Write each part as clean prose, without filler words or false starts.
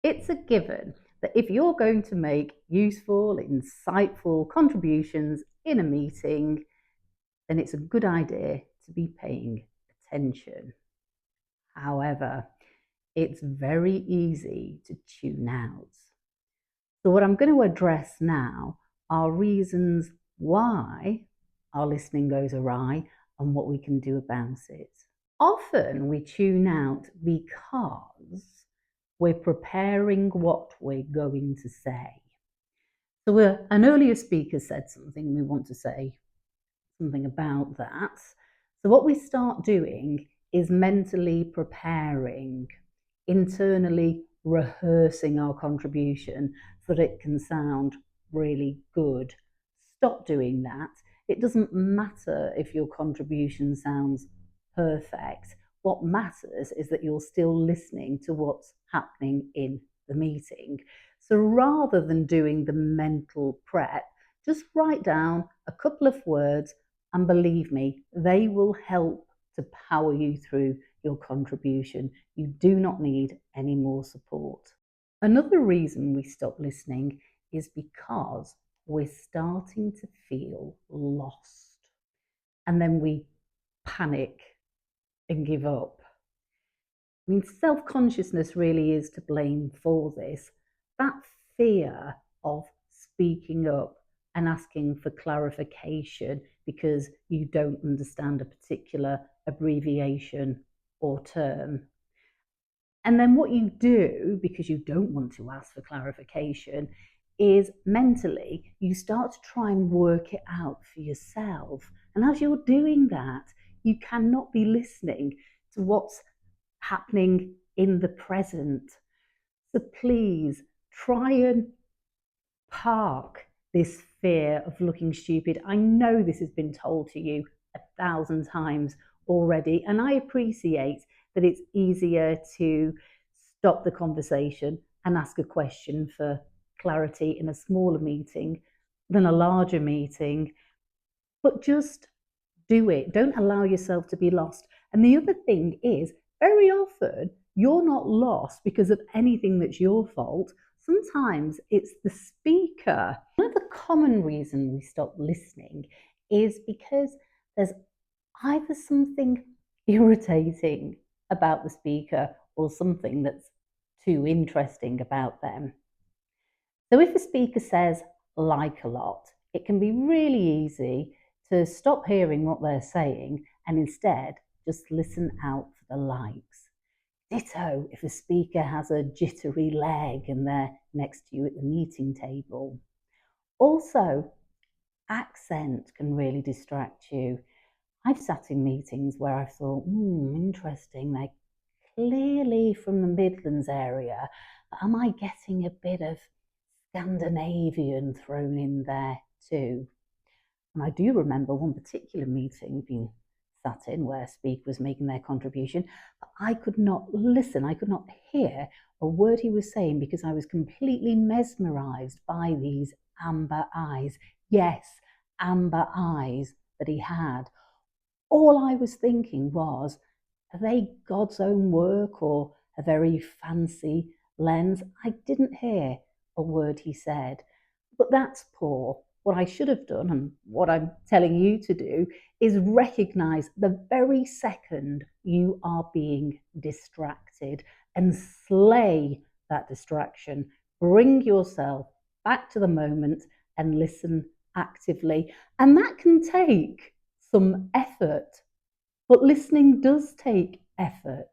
It's a given that if you're going to make useful, insightful contributions in a meeting, then it's a good idea to be paying attention. However, it's very easy to tune out. So, what I'm going to address now are reasons why our listening goes awry and what we can do about it. Often we tune out because we're preparing what we're going to say. So, an earlier speaker said something, we want to say something about that. So, what we start doing is mentally preparing, internally rehearsing our contribution so that it can sound really good. Stop doing that. It doesn't matter if your contribution sounds perfect. What matters is that you're still listening to what's happening in the meeting. So rather than doing the mental prep, just write down a couple of words, and believe me, they will help to power you through your contribution. You do not need any more support. Another reason we stop listening is because we're starting to feel lost, and then we panic and give up. I mean, self-consciousness really is to blame for this. That fear of speaking up and asking for clarification because you don't understand a particular abbreviation or term. And then what you do, because you don't want to ask for clarification, is mentally you start to try and work it out for yourself. And as you're doing that, you cannot be listening to what's happening in the present. So please try and park this fear of looking stupid. I know this has been told to you 1,000 times already, and I appreciate that it's easier to stop the conversation and ask a question for clarity in a smaller meeting than a larger meeting. But just do it. Don't allow yourself to be lost. And the other thing is, very often you're not lost because of anything that's your fault. Sometimes it's the speaker. One of the common reasons we stop listening is because there's either something irritating about the speaker or something that's too interesting about them. So if a speaker says like a lot, it can be really easy to stop hearing what they're saying and instead just listen out for the likes. Ditto if a speaker has a jittery leg and they're next to you at the meeting table. Also, accent can really distract you. I've sat in meetings where I've thought, interesting, they're clearly from the Midlands area, but am I getting a bit of Scandinavian thrown in there too? And I do remember one particular meeting being sat in where a speaker was making their contribution, but I could not listen, I could not hear a word he was saying because I was completely mesmerised by these amber eyes. Yes, amber eyes that he had. All I was thinking was, are they God's own work or a very fancy lens? I didn't hear a word he said, but that's poor. What I should have done, and what I'm telling you to do, is recognize the very second you are being distracted and slay that distraction. Bring yourself back to the moment and listen actively. And that can take some effort, but listening does take effort.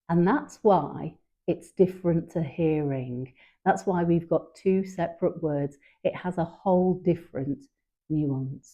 And that's why it's different to hearing. That's why we've got two separate words. It has a whole different nuance.